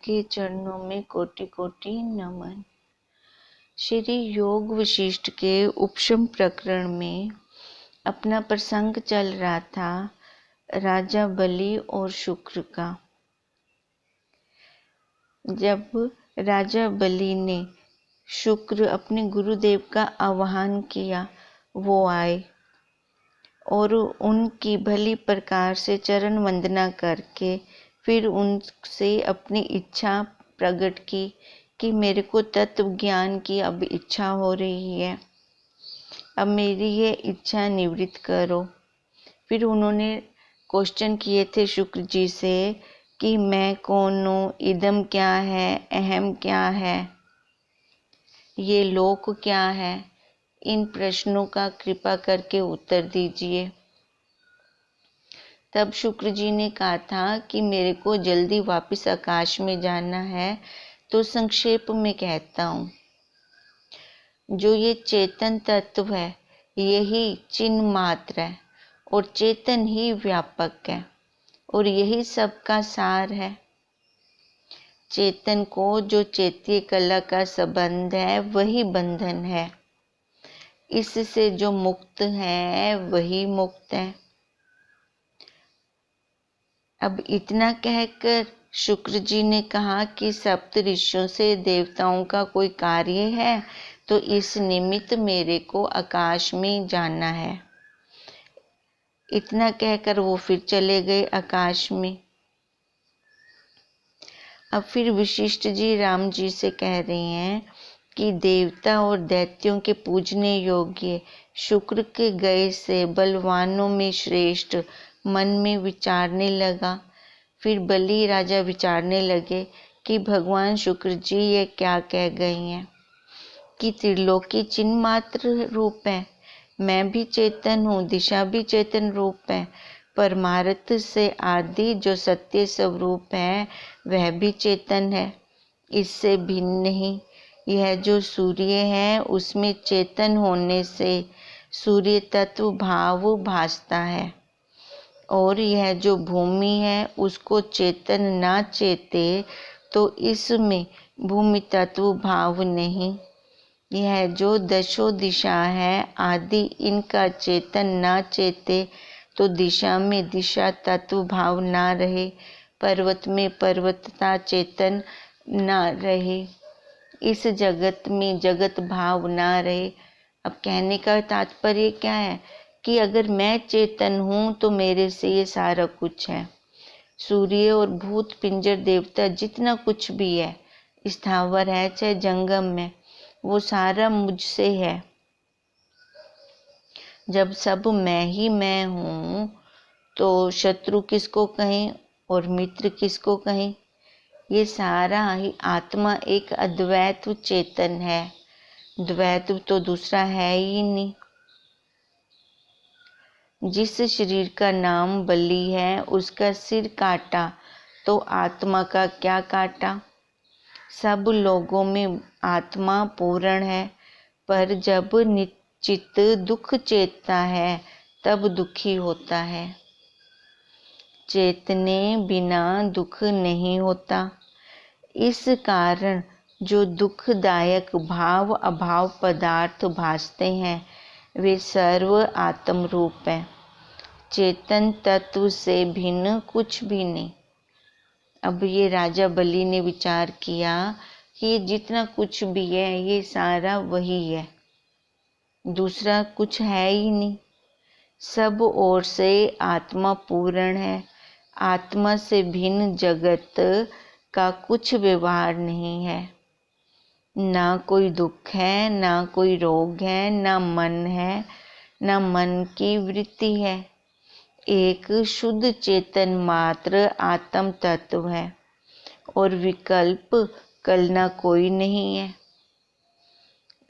के चरणों में कोटि कोटि नमन। श्री योग वशिष्ठ के उपशम प्रकरण में अपना प्रसंग चल रहा था राजा बलि और शुक्र का। जब राजा बलि ने शुक्र अपने गुरुदेव का आह्वान किया, वो आए और उनकी भली प्रकार से चरण वंदना करके फिर उनसे अपनी इच्छा प्रकट की कि मेरे को तत्व ज्ञान की अब इच्छा हो रही है, अब मेरी ये इच्छा निवृत्त करो। फिर उन्होंने क्वेश्चन किए थे शुक्र जी से कि मैं कौन हूँ, इदम क्या है, अहम क्या है, ये लोक क्या है। इन प्रश्नों का कृपा करके उत्तर दीजिए। तब शुक्र जी ने कहा था कि मेरे को जल्दी वापस आकाश में जाना है, तो संक्षेप में कहता हूँ, जो ये चेतन तत्व है यही चिन्ह मात्र है और चेतन ही व्यापक है और यही सबका सार है। चेतन को जो चैत्य कला का संबंध है वही बंधन है, इससे जो मुक्त है वही मुक्त है। अब इतना कहकर शुक्र जी ने कहा कि सप्त ऋषियों से देवताओं का कोई कार्य है, तो इस निमित्त मेरे को आकाश में जाना है। इतना कहकर वो फिर चले गए आकाश में। अब फिर वशिष्ठ जी राम जी से कह रहे हैं कि देवता और दैत्यों के पूजने योग्य शुक्र के गए से बलवानों में श्रेष्ठ मन में विचारने लगा। फिर बलि राजा विचारने लगे कि भगवान शुक्र जी ये क्या कह गए हैं कि त्रिलोकी चिन्ह मात्र रूप है, मैं भी चेतन हूँ, दिशा भी चेतन रूप है, परमार्थ से आदि जो सत्य स्वरूप है वह भी चेतन है, इससे भिन्न नहीं। यह जो सूर्य है उसमें चेतन होने से सूर्य तत्व भाव भासता है, और यह जो भूमि है उसको चेतन ना चेते तो इसमें भूमि तत्व भाव नहीं। यह जो दशो दिशा है आदि इनका चेतन ना चेते तो दिशा में दिशा तत्व भाव ना रहे, पर्वत में पर्वतता चेतन ना रहे, इस जगत में जगत भाव ना रहे। अब कहने का तात्पर्य क्या है कि अगर मैं चेतन हूँ तो मेरे से ये सारा कुछ है। सूर्य और भूत पिंजर देवता जितना कुछ भी है, स्थावर है चाहे जंगम में, वो सारा मुझसे है। जब सब मैं ही मैं हूँ तो शत्रु किसको कहें और मित्र किसको कहें। ये सारा ही आत्मा एक अद्वैत चेतन है, द्वैत तो दूसरा है ही नहीं। जिस शरीर का नाम बलि है उसका सिर काटा तो आत्मा का क्या काटा। सब लोगों में आत्मा पूर्ण है, पर जब निश्चित दुख चेतता है तब दुखी होता है। चेतने बिना दुख नहीं होता। इस कारण जो दुखदायक भाव अभाव पदार्थ भासते हैं वे सर्व आत्म रूप है, चेतन तत्व से भिन्न कुछ भी नहीं। अब ये राजा बलि ने विचार किया कि ये जितना कुछ भी है ये सारा वही है, दूसरा कुछ है ही नहीं। सब ओर से आत्मा पूर्ण है, आत्मा से भिन्न जगत का कुछ व्यवहार नहीं है। ना कोई दुख है, ना कोई रोग है, ना मन है, ना मन की वृत्ति है। एक शुद्ध चेतन मात्र आत्म तत्व है और विकल्प कलना कोई नहीं है।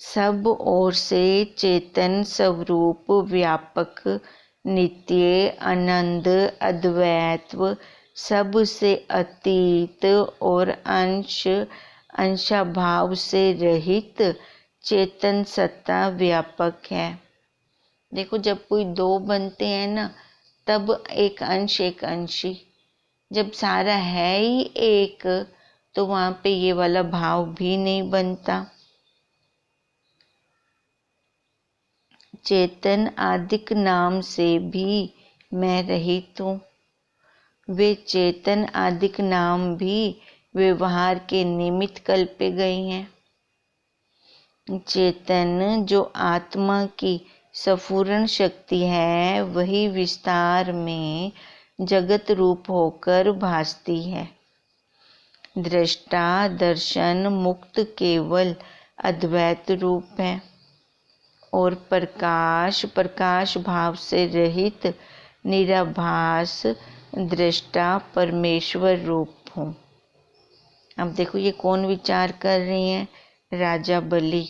सब ओर से चेतन स्वरूप व्यापक नित्य आनंद अद्वैत्व सबसे अतीत और अंशाभाव से रहित चेतन सत्ता व्यापक है। देखो जब कोई दो बनते हैं ना तब एक अंश एक अंशी, जब सारा है ही एक तो वहाँ पे ये वाला भाव भी नहीं बनता। चेतन आदिक नाम से भी मैं रहित हूँ। वे चेतन आदिक नाम भी व्यवहार के निमित्त कल्पे गए हैं। चेतन जो आत्मा की स्फुरण शक्ति है, वही विस्तार में जगत रूप होकर भासती है। दृष्टा दर्शन मुक्त केवल अद्वैत रूप है और प्रकाश प्रकाश भाव से रहित निराभास दृष्टा परमेश्वर रूप हूँ। अब देखो ये कौन विचार कर रही हैं? राजा बलि।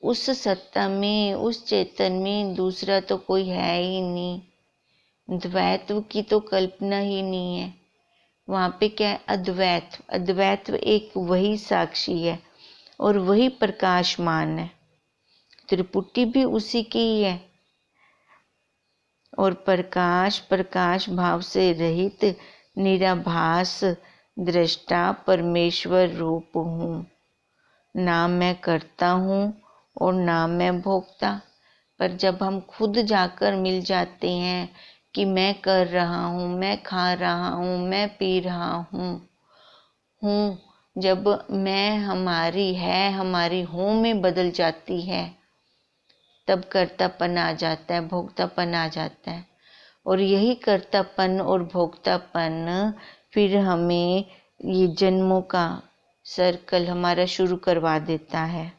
उस सत्ता में, उस चेतन में दूसरा तो कोई है ही नहीं। द्वैत्व की तो कल्पना ही नहीं है। वहाँ पे क्या है? अद्वैत। अद्वैत्व एक वही साक्षी है और वही प्रकाशमान है। त्रिपुटी भी उसी की ही है। और प्रकाश प्रकाश भाव से रहित निराभास दृष्टा परमेश्वर रूप हूँ। ना मैं करता हूँ और ना मैं भोगता। पर जब हम खुद जाकर मिल जाते हैं कि मैं कर रहा हूँ, मैं खा रहा हूँ, मैं पी रहा हूँ, जब मैं हमारी है, हमारी हूँ में बदल जाती है, तब कर्तापन आ जाता है, भोक्तापन आ जाता है। और यही कर्तापन और भोक्तापन फिर हमें ये जन्मों का सर्कल हमारा शुरू करवा देता है।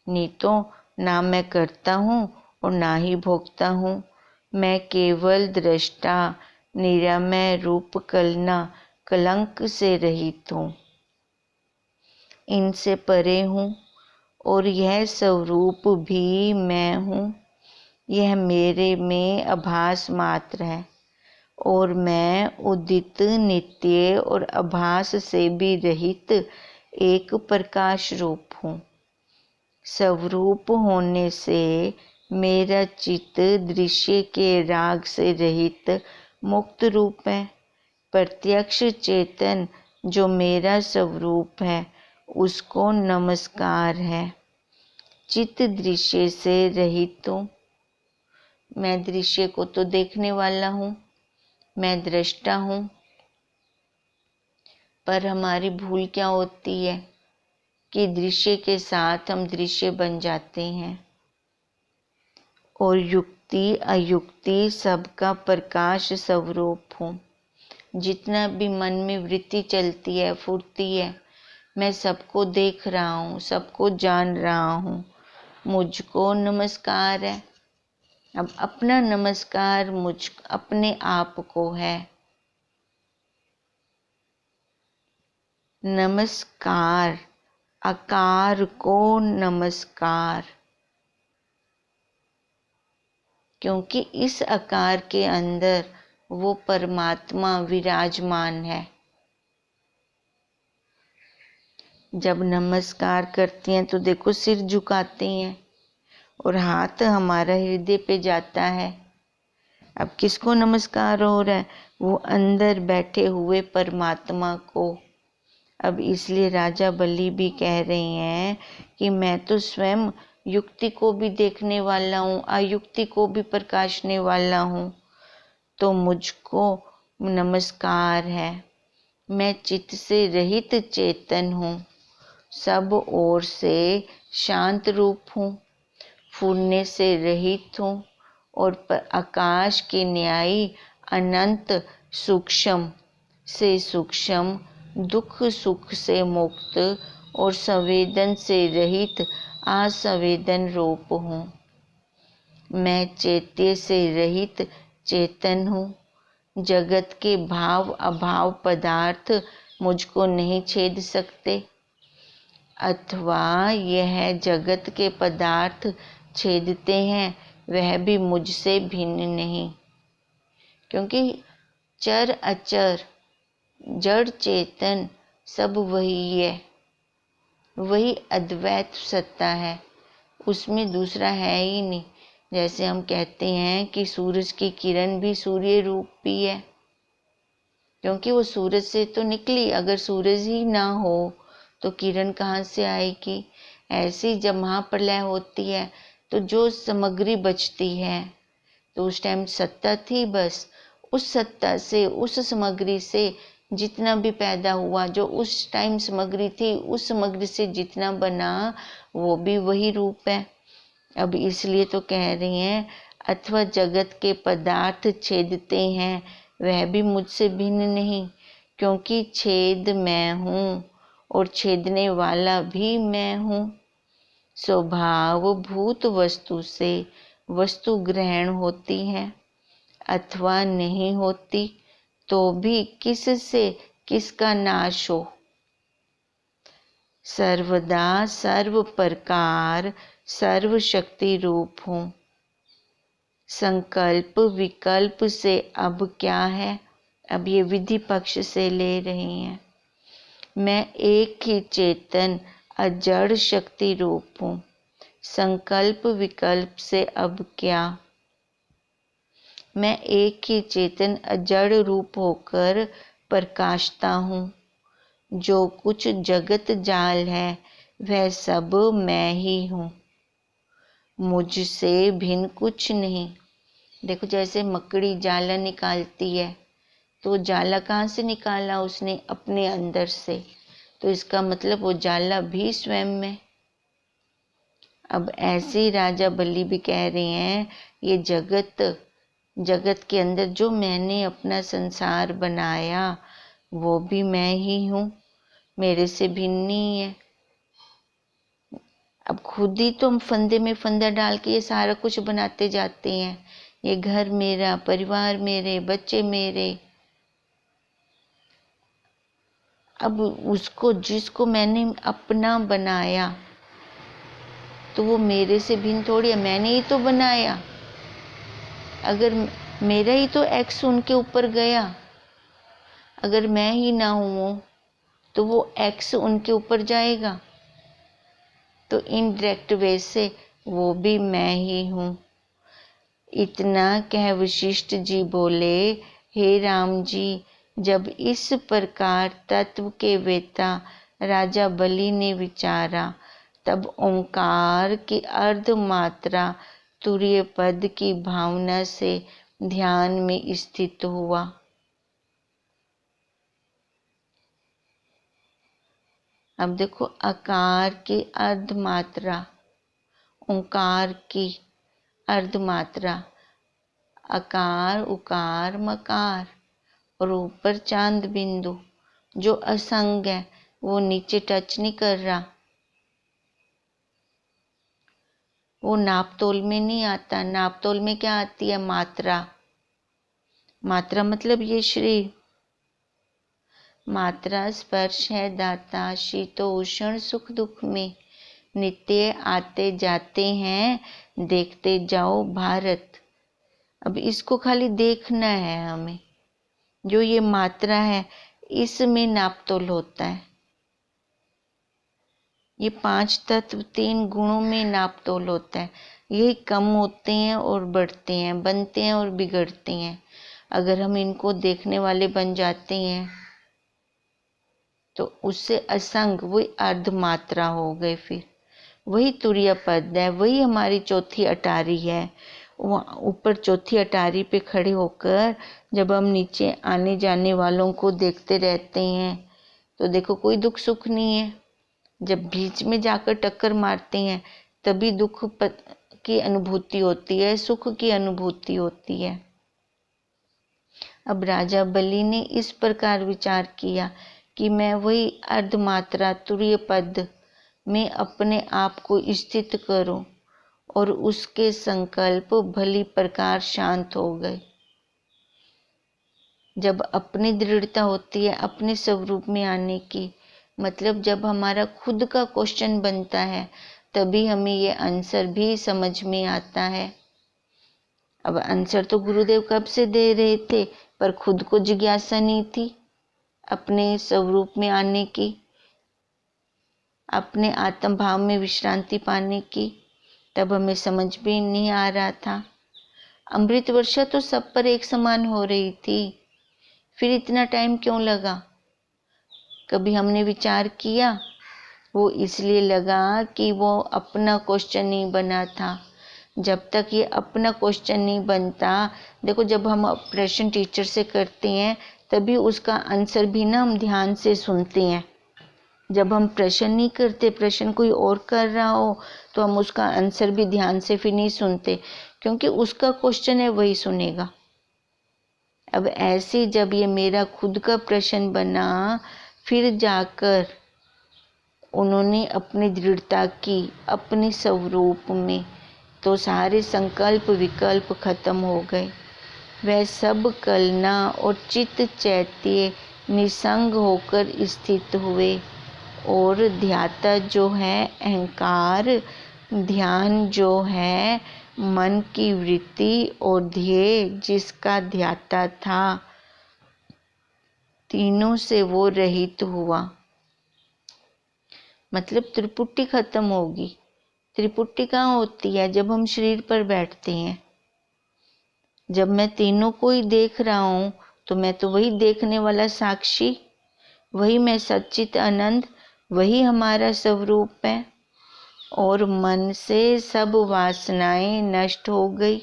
नहीं तो ना मैं करता हूँ और ना ही भोगता हूँ। मैं केवल दृष्टा निरामय रूप कलना कलंक से रहित हूँ, इनसे परे हूँ और यह स्वरूप भी मैं हूँ। यह मेरे में आभास मात्र है और मैं उदित नित्य और आभास से भी रहित एक प्रकाश रूप हूँ। स्वरूप होने से मेरा चित्त दृश्य के राग से रहित मुक्त रूप है। प्रत्यक्ष चेतन जो मेरा स्वरूप है, उसको नमस्कार है। चित्त दृश्य से रहित हूँ। मैं दृश्य को तो देखने वाला हूँ, मैं दृष्टा हूँ। पर हमारी भूल क्या होती है कि दृश्य के साथ हम दृश्य बन जाते हैं और युक्ति अयुक्ति सबका प्रकाश स्वरूप हूँ। जितना भी मन में वृत्ति चलती है, फुर्ती है, मैं सबको देख रहा हूँ, सबको जान रहा हूँ, मुझको नमस्कार है। अब अपना नमस्कार मुझ अपने आप को है। नमस्कार, आकार को नमस्कार, क्योंकि इस आकार के अंदर वो परमात्मा विराजमान है। जब नमस्कार करती हैं तो देखो सिर झुकाती हैं और हाथ हमारा हृदय पे जाता है। अब किसको नमस्कार हो रहा है? वो अंदर बैठे हुए परमात्मा को। अब इसलिए राजा बलि भी कह रहे हैं कि मैं तो स्वयं युक्ति को भी देखने वाला हूँ, अयुक्ति को भी प्रकाशने वाला हूँ, तो मुझको नमस्कार है। मैं चित्त से रहित चेतन हूँ, सब ओर से शांत रूप हूँ, फूलने से रहित हूँ और आकाश के न्यायी अनंत सूक्ष्म से सूक्ष्म, दुख सुख से मुक्त और संवेदन से रहित असंवेदन रूप हूँ। मैं चैत्य से रहित चेतन हूँ। जगत के भाव अभाव पदार्थ मुझको नहीं छेद सकते, अथवा यह जगत के पदार्थ छेदते हैं वह भी मुझसे भिन्न नहीं, क्योंकि चर अचर जड़ चेतन सब वही है, वही अद्वैत सत्ता है, उसमें दूसरा है ही नहीं। जैसे हम कहते हैं कि सूरज की किरण भी सूर्य रूप भी है, क्योंकि वो सूरज से तो निकली, अगर सूरज ही ना हो तो किरण कहाँ से आएगी। ऐसी जब महाप्रलय होती है तो जो सामग्री बचती है, तो उस टाइम सत्ता थी, बस उस सत्ता से, उस सामग्री से जितना भी पैदा हुआ, जो उस टाइम सामग्री थी, उस सामग्री से जितना बना वो भी वही रूप है। अब इसलिए तो कह रही हैं, अथवा जगत के पदार्थ छेदते हैं, वह भी मुझसे भिन्न नहीं, क्योंकि छेद मैं हूँ और छेदने वाला भी मैं हूँ। स्वभाव भूत वस्तु से वस्तु ग्रहण होती है अथवा नहीं होती, तो भी किससे किसका नाश हो। सर्वदा सर्व प्रकार सर्व शक्ति रूप हूँ। संकल्प विकल्प से अब क्या है, अब ये विधि पक्ष से ले रही हैं। मैं एक ही चेतन अजड़ शक्ति रूप हूँ। संकल्प विकल्प से अब क्या, मैं एक ही चेतन अजड़ रूप होकर प्रकाशता हूँ। जो कुछ जगत जाल है वह सब मैं ही हूँ, मुझसे भिन्न कुछ नहीं। देखो जैसे मकड़ी जाला निकालती है, तो जाला कहाँ से निकाला उसने, अपने अंदर से, तो इसका मतलब वो जाला भी स्वयं में। अब ऐसे ही राजा बलि भी कह रहे हैं, ये जगत के अंदर जो मैंने अपना संसार बनाया वो भी मैं ही हूँ, मेरे से भिन्न नहीं है। अब खुद ही तो फंदे में फंदा डाल के ये सारा कुछ बनाते जाते हैं, ये घर मेरा, परिवार मेरे, बच्चे मेरे। अब उसको जिसको मैंने अपना बनाया तो वो मेरे से भिन्न थोड़ी है, मैंने ही तो बनाया। अगर मेरा ही तो एक्स उनके ऊपर गया, अगर मैं ही ना हूँ तो वो एक्स उनके ऊपर जाएगा, तो इनडायरेक्ट वे से वो भी मैं ही हूँ। इतना कह वशिष्ठ जी बोले, हे राम जी, जब इस प्रकार तत्व के वेता राजा बलि ने विचारा, तब ओंकार की अर्ध मात्रा तुरीय पद की भावना से ध्यान में स्थित हुआ। अब देखो, आकार की अर्ध मात्रा, ओंकार की अर्ध मात्रा, अकार उकार मकार, और ऊपर चांद बिंदु जो असंग है, वो नीचे टच नहीं कर रहा, वो नापतोल में नहीं आता। नापतोल में क्या आती है, मात्रा। मात्रा मतलब ये शरीर। मात्रा स्पर्श है दाता, शीतोष्ण सुख दुख में, नित्य आते जाते हैं, देखते जाओ भारत। अब इसको खाली देखना है हमें, जो ये मात्रा है इसमें नापतोल होता है। ये 5 तत्व 3 गुणों में नापतोल होता है। यही कम होते हैं और बढ़ते हैं, बनते हैं और बिगड़ते हैं। अगर हम इनको देखने वाले बन जाते हैं तो उससे असंग, वही अर्ध मात्रा हो गए। फिर वही तुरीय पद है, वही हमारी चौथी अटारी है। वहाँ ऊपर चौथी अटारी पे खड़े होकर जब हम नीचे आने जाने वालों को देखते रहते हैं तो देखो कोई दुख सुख नहीं है। जब बीच में जाकर टक्कर मारते हैं तभी दुख की अनुभूति होती है, सुख की अनुभूति होती है। अब राजा बलि ने इस प्रकार विचार किया कि मैं वही अर्धमात्रा तुरीय पद में अपने आप को स्थित करूं, और उसके संकल्प भली प्रकार शांत हो गए। जब अपनी दृढ़ता होती है अपने स्वरूप में आने की, मतलब जब हमारा खुद का क्वेश्चन बनता है, तभी हमें ये आंसर भी समझ में आता है। अब आंसर तो गुरुदेव कब से दे रहे थे, पर खुद को जिज्ञासा नहीं थी अपने स्वरूप में आने की, अपने आत्म भाव में विश्रांति पाने की। तब हमें समझ भी नहीं आ रहा था। अमृत वर्षा तो सब पर एक समान हो रही थी, फिर इतना टाइम क्यों लगा? कभी हमने विचार किया? वो इसलिए लगा कि वो अपना क्वेश्चन नहीं बना था। जब तक ये अपना क्वेश्चन नहीं बनता, देखो जब हम प्रश्न टीचर से करते हैं तभी उसका आंसर भी ना हम ध्यान से सुनते हैं। जब हम प्रश्न नहीं करते, प्रश्न कोई और कर रहा हो, तो हम उसका आंसर भी ध्यान से फिर नहीं सुनते, क्योंकि उसका क्वेश्चन है वही सुनेगा। अब ऐसे जब ये मेरा खुद का प्रश्न बना, फिर जाकर उन्होंने अपनी दृढ़ता की अपने स्वरूप में, तो सारे संकल्प विकल्प खत्म हो गए। वह सब कलना और चित्त चैत्य निसंग होकर स्थित हुए, और ध्याता जो है अहंकार, ध्यान जो है मन की वृत्ति, और ध्येय जिसका ध्याता था, तीनों से वो रहित हुआ। मतलब त्रिपुटी खत्म होगी। त्रिपुटी कहाँ होती है? जब हम शरीर पर बैठते हैं। जब मैं तीनों को ही देख रहा हूँ, तो मैं तो वही देखने वाला साक्षी, वही मैं सच्चित आनंद, वही हमारा स्वरूप है। और मन से सब वासनाएं नष्ट हो गई,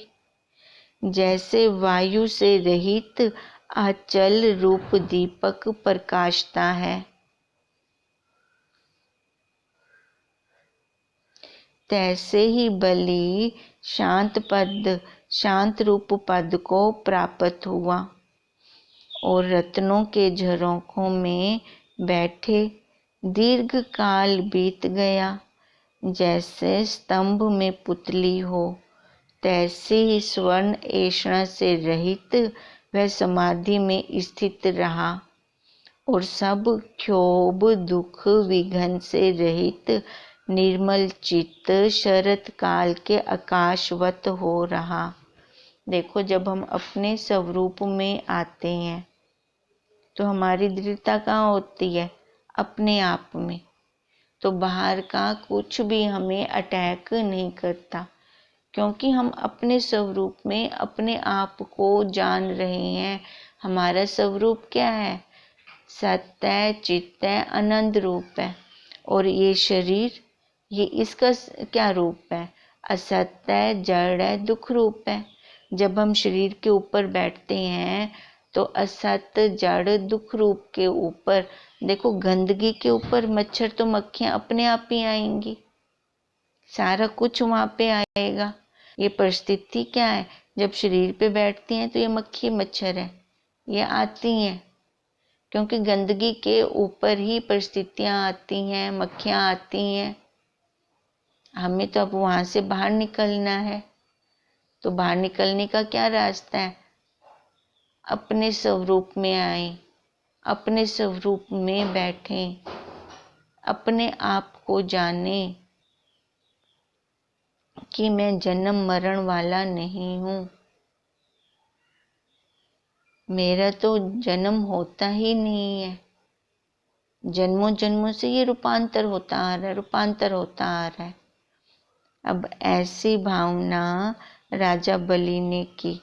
जैसे वायु से रहित अचल रूप दीपक प्रकाशता है, तैसे ही बलि शांत रूप पद को प्राप्त हुआ, और रत्नों के झरोखों में बैठे दीर्घ काल बीत गया। जैसे स्तंभ में पुतली हो, तैसे ही स्वर्ण ऐषणा से रहित वह समाधि में स्थित रहा, और सब क्षोभ दुख विघन से रहित निर्मल चित्त शरत काल के आकाशवत हो रहा। देखो जब हम अपने स्वरूप में आते हैं तो हमारी दृढ़ता कहाँ होती है? अपने आप में। तो बाहर का कुछ भी हमें अटैक नहीं करता, क्योंकि हम अपने स्वरूप में अपने आप को जान रहे हैं। हमारा स्वरूप क्या है? सत्य चित्त आनंद रूप है। और ये शरीर, ये इसका क्या रूप है? असत्य जड़ है, दुख रूप है। जब हम शरीर के ऊपर बैठते हैं तो असत्य जड़ दुख रूप के ऊपर, देखो गंदगी के ऊपर मच्छर तो मक्खियां अपने आप ही आएंगी, सारा कुछ वहां पे आएगा। ये परिस्थिति क्या है? जब शरीर पे बैठती हैं तो ये मक्खी मच्छर है, ये आती हैं, क्योंकि गंदगी के ऊपर ही परिस्थितियां आती हैं, मक्खियां आती हैं। हमें तो अब वहां से बाहर निकलना है। तो बाहर निकलने का क्या रास्ता है? अपने स्वरूप में आए, अपने स्वरूप में बैठें, अपने आप को जाने कि मैं जन्म मरण वाला नहीं हूँ। मेरा तो जन्म होता ही नहीं है, जन्मों जन्मों से ये रूपांतर होता आ रहा है, रूपांतर होता आ रहा है। अब ऐसी भावना राजा बलि ने की,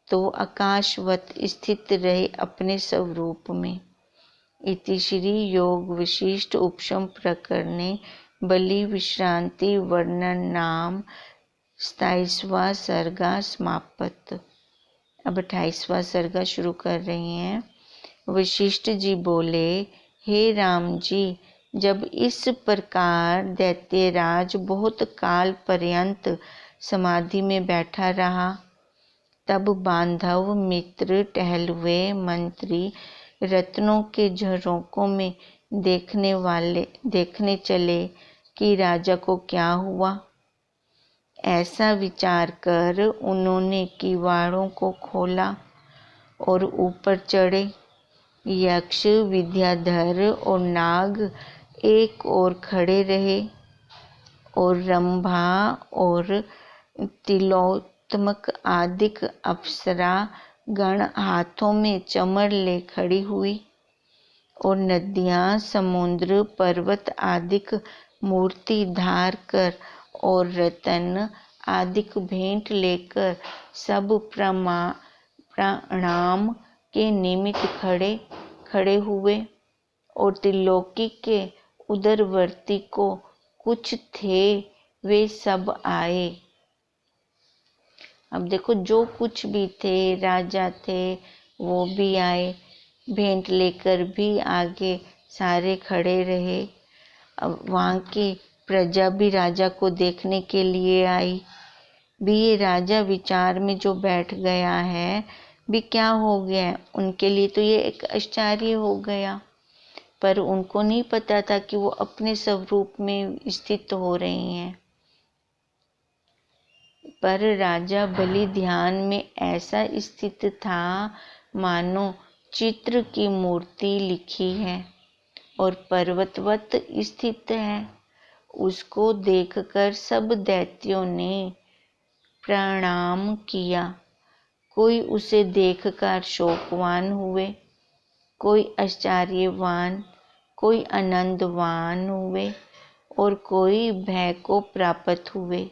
तो आकाशवत स्थित रहे अपने स्वरूप में। इति श्री योग विशिष्ट उपशम प्रकरणे बलि विश्रांति वर्णन नाम 27वां सर्गा समाप्त। अब 28वां सर्गा शुरू कर रहे हैं। वशिष्ठ जी बोले, हे राम जी, जब इस प्रकार दैत्यराज बहुत काल पर्यंत समाधि में बैठा रहा, तब बांधव मित्र टहलुए मंत्री रत्नों के झरोकों में देखने चले कि राजा को क्या हुआ। ऐसा विचार कर उन्होंने किवाड़ों को खोला और ऊपर चढ़े। यक्ष, विद्याधर और नाग एक ओर खड़े रहे, और रंभा और तिलोत्तमक आदिक अप्सरा गण हाथों में चमर ले खड़ी हुई, और नदियाँ, समुद्र, पर्वत आदिक मूर्ति धार कर और रतन आदिक भेंट लेकर सब प्रणाम के निमित्त खड़े हुए और त्रिलोकी के उदरवर्ती को कुछ थे वे सब आए। अब देखो, जो कुछ भी थे, राजा थे वो भी आए, भेंट लेकर भी आगे सारे खड़े रहे। अब वहाँ की प्रजा भी राजा को देखने के लिए आई। भी ये राजा विचार में जो बैठ गया है, भी क्या हो गया है, उनके लिए तो ये एक आश्चर्य हो गया। पर उनको नहीं पता था कि वो अपने स्वरूप में स्थित हो रही हैं। पर राजा बलि ध्यान में ऐसा स्थित था मानो चित्र की मूर्ति लिखी है और पर्वतवत स्थित है। उसको देखकर सब दैत्यों ने प्रणाम किया। कोई उसे देखकर शोकवान हुए, कोई आश्चर्यवान, कोई आनंदवान हुए और कोई भय को प्राप्त हुए।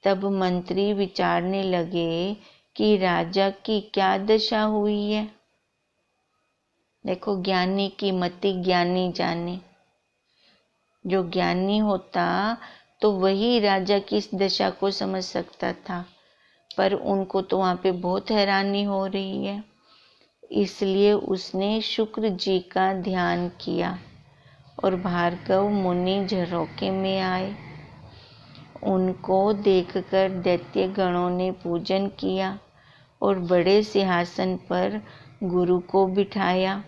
तब मंत्री विचारने लगे कि राजा की क्या दशा हुई है। देखो, ज्ञानी की मति ज्ञानी जाने। जो ज्ञानी होता तो वही राजा की इस दशा को समझ सकता था, पर उनको तो वहाँ पे बहुत हैरानी हो रही है। इसलिए उसने शुक्र जी का ध्यान किया और भार्गव मुनि झरोखे में आए। उनको देखकर दैत्य गणों ने पूजन किया और बड़े सिंहासन पर गुरु को बिठाया।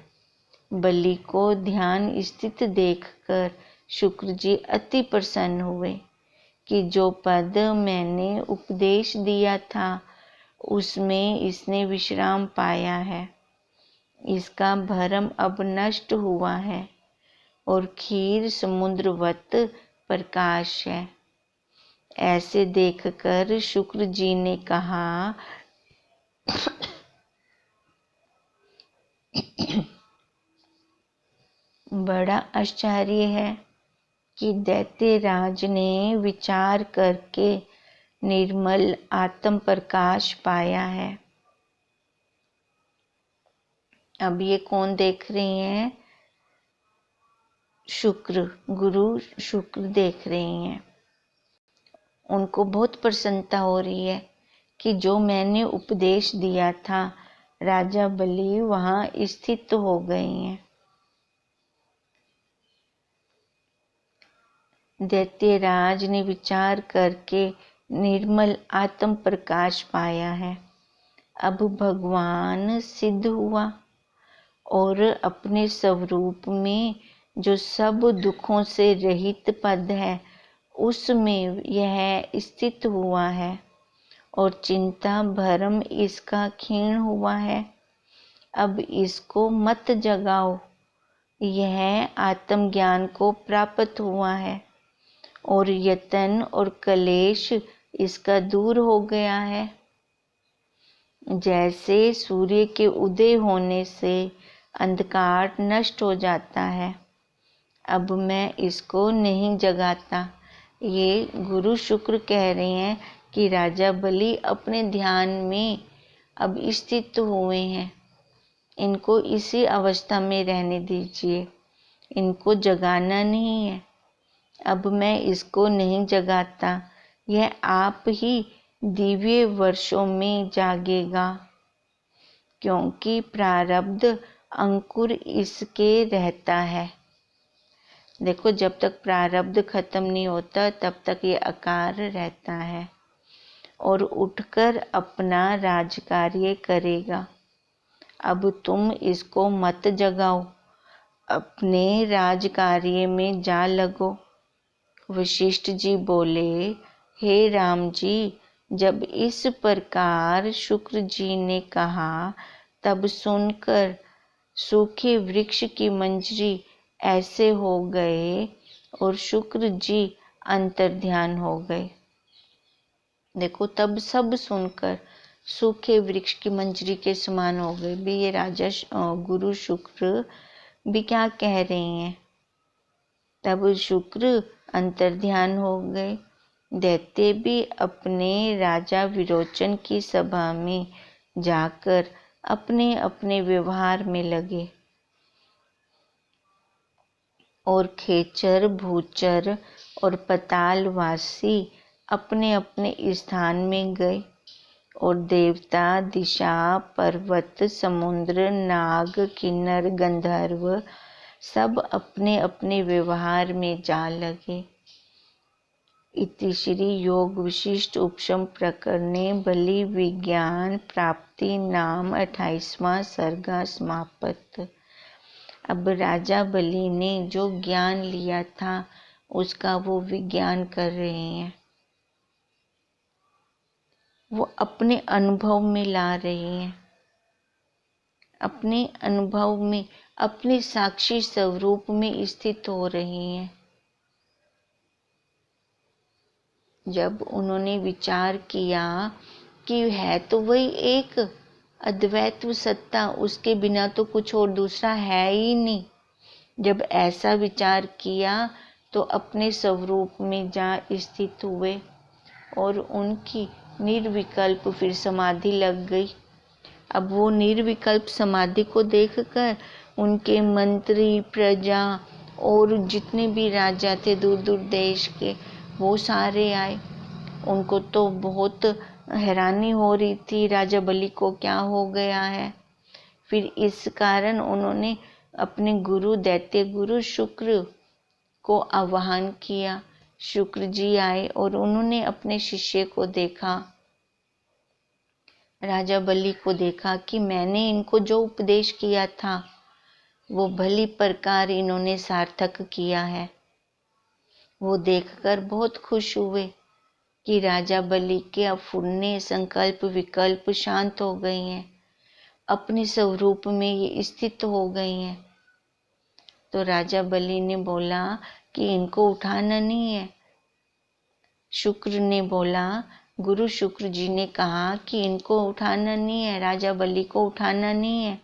बलि को ध्यान स्थित देखकर शुक्र जी अति प्रसन्न हुए कि जो पद मैंने उपदेश दिया था उसमें इसने विश्राम पाया है। इसका भरम अब नष्ट हुआ है और क्षीर समुद्रवत प्रकाश है। ऐसे देखकर शुक्र जी ने कहा, बड़ा आश्चर्य है कि दैत्यराज ने विचार करके निर्मल आत्म प्रकाश पाया है। अब ये कौन देख रही हैं? शुक्र, गुरु शुक्र देख रही हैं। उनको बहुत प्रसन्नता हो रही है कि जो मैंने उपदेश दिया था राजा बलि वहाँ स्थित हो गए हैं। दैत्यराज ने विचार करके निर्मल आत्म प्रकाश पाया है। अब भगवान सिद्ध हुआ और अपने स्वरूप में जो सब दुखों से रहित पद है उसमें यह स्थित हुआ है और चिंता भरम इसका क्षीण हुआ है। अब इसको मत जगाओ, यह आत्मज्ञान को प्राप्त हुआ है और यतन और कलेश इसका दूर हो गया है। जैसे सूर्य के उदय होने से अंधकार नष्ट हो जाता है, अब मैं इसको नहीं जगाता। ये गुरु शुक्र कह रहे हैं कि राजा बलि अपने ध्यान में अब स्थित हुए हैं। इनको इसी अवस्था में रहने दीजिए, इनको जगाना नहीं है। अब मैं इसको नहीं जगाता, यह आप ही दिव्य वर्षों में जागेगा, क्योंकि प्रारब्ध अंकुर इसके रहता है। देखो, जब तक प्रारब्ध खत्म नहीं होता तब तक ये आकार रहता है और उठकर अपना राजकार्य करेगा। अब तुम इसको मत जगाओ, अपने राजकार्य में जा लगो। वशिष्ठ जी बोले, हे राम जी, जब इस प्रकार शुक्र जी ने कहा तब सुनकर सूखे वृक्ष की मंजरी ऐसे हो गए और शुक्र जी अंतर्ध्यान हो गए। देखो, तब सब सुनकर सूखे वृक्ष की मंजरी के समान हो गए। भी ये राजा गुरु शुक्र भी क्या कह रहे हैं? तब शुक्र अंतर्ध्यान हो गए। दैत्य भी अपने राजा विरोचन की सभा में जाकर अपने अपने व्यवहार में लगे और खेचर, भूचर और पतालवासी अपने अपने स्थान में गए और देवता, दिशा, पर्वत, समुद्र, नाग, किन्नर, गंधर्व सब अपने अपने व्यवहार में जा लगे। इति श्री योग विशिष्ट उपशम प्रकरणे बलि विज्ञान प्राप्ति नाम 28वां सर्गा समाप्त। अब राजा बलि ने जो ज्ञान लिया था उसका वो विज्ञान कर रहे हैं, वो अपने अनुभव में ला रहे हैं, अपने अनुभव में अपने साक्षी स्वरूप में स्थित हो रहे हैं। जब उन्होंने विचार किया कि है तो वही एक अद्वैत सत्ता, उसके बिना तो कुछ और दूसरा है ही नहीं, जब ऐसा विचार किया तो अपने स्वरूप में जा स्थित हुए और उनकी निर्विकल्प फिर समाधि लग गई। अब वो निर्विकल्प समाधि को देखकर उनके मंत्री, प्रजा और जितने भी राजा थे दूर दूर देश के, वो सारे आए। उनको तो बहुत हैरानी हो रही थी, राजा बलि को क्या हो गया है। फिर इस कारण उन्होंने अपने गुरु, दैत्य गुरु शुक्र को आह्वान किया। शुक्र जी आए और उन्होंने अपने शिष्य को देखा, राजा बलि को देखा कि मैंने इनको जो उपदेश किया था वो भली प्रकार इन्होंने सार्थक किया है। वो देखकर बहुत खुश हुए कि राजा बलि के अब फुरने, संकल्प, विकल्प शांत हो गए हैं, अपने स्वरूप में ये स्थित हो गए हैं। तो राजा बलि ने बोला कि इनको उठाना नहीं है। शुक्र ने बोला, गुरु शुक्र जी ने कहा कि इनको उठाना नहीं है, राजा बलि को उठाना नहीं है,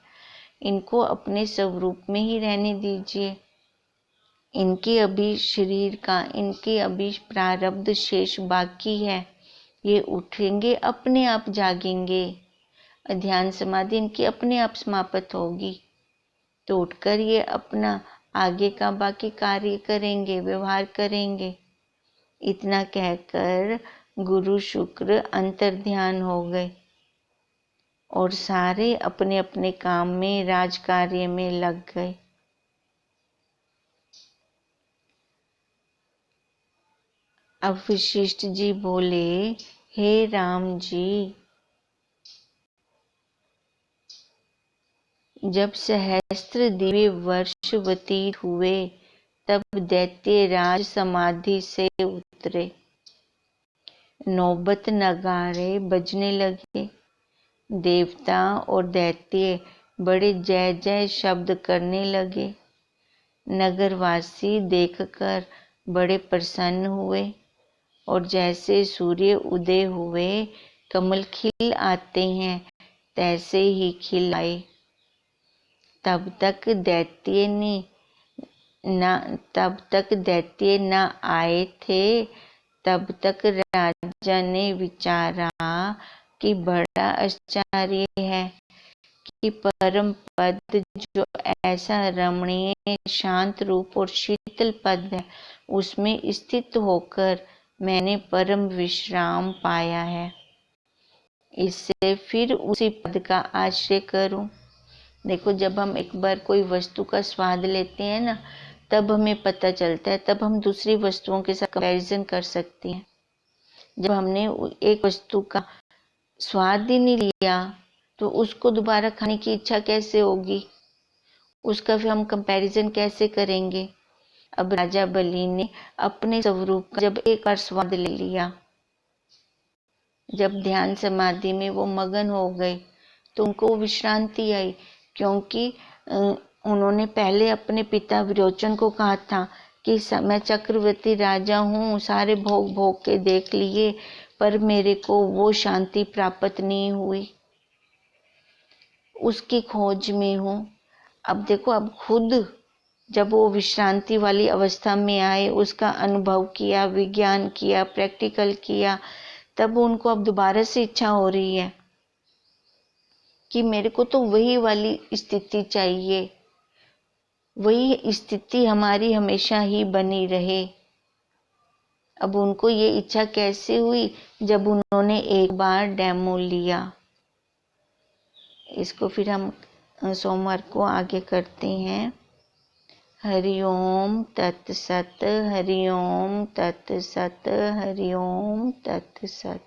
इनको अपने स्वरूप में ही रहने दीजिए। इनके अभी शरीर का, इनके अभी प्रारब्ध शेष बाकी है, ये उठेंगे अपने आप जागेंगे, ध्यान समाधि इनकी अपने आप समाप्त होगी, तो उठकर ये अपना आगे का बाकी कार्य करेंगे, व्यवहार करेंगे। इतना कहकर गुरु शुक्र अंतर ध्यान हो गए और सारे अपने अपने काम में, राज कार्य में लग गए। अब वशिष्ठ जी बोले, हे राम जी, जब सहस्त्र दिव्य वर्ष व्यतीत हुए तब दैत्य राज समाधि से उतरे। नौबत नगाड़े बजने लगे। देवता और दैत्य बड़े जय जय शब्द करने लगे। नगरवासी देखकर बड़े प्रसन्न हुए और जैसे सूर्य उदय हुए कमल खिल आते हैं तैसे ही खिल आए। तब तक दैत्य न आए थे, तब तक राजा ने विचारा कि बड़ा आश्चर्य है कि परम पद जो ऐसा रमणीय, शांत रूप और शीतल पद है, उसमें स्थित होकर मैंने परम विश्राम पाया है। इससे फिर उसी पद का आश्रय करूं। देखो, जब हम एक बार कोई वस्तु का स्वाद लेते हैं ना, तब हमें पता चलता है, तब हम दूसरी वस्तुओं के साथ कंपैरिजन कर सकते हैं। जब हमने एक वस्तु का स्वाद ही नहीं लिया तो उसको दोबारा खाने की इच्छा कैसे होगी, उसका फिर हम कंपैरिजन कैसे करेंगे। अब राजा बलि ने अपने स्वरूप का जब एक बार स्वाद ले लिया, जब ध्यान समाधि में वो मगन हो गए तो उनको विश्रांति आई, क्योंकि उन्होंने पहले अपने पिता विरोचन को कहा था कि मैं चक्रवर्ती राजा हूँ, सारे भोग भोग के देख लिए पर मेरे को वो शांति प्राप्त नहीं हुई, उसकी खोज में हूँ। अब देखो, अब खुद जब वो विश्रांति वाली अवस्था में आए, उसका अनुभव किया, विज्ञान किया, प्रैक्टिकल किया, तब उनको अब दोबारा से इच्छा हो रही है कि मेरे को तो वही वाली स्थिति चाहिए, वही स्थिति हमारी हमेशा ही बनी रहे। अब उनको ये इच्छा कैसे हुई? जब उन्होंने एक बार डेमो लिया। इसको फिर हम सोमवार को आगे करते हैं। हरि ओम तत्सत, हरि ओम तत्सत, हरि ओम तत्सत।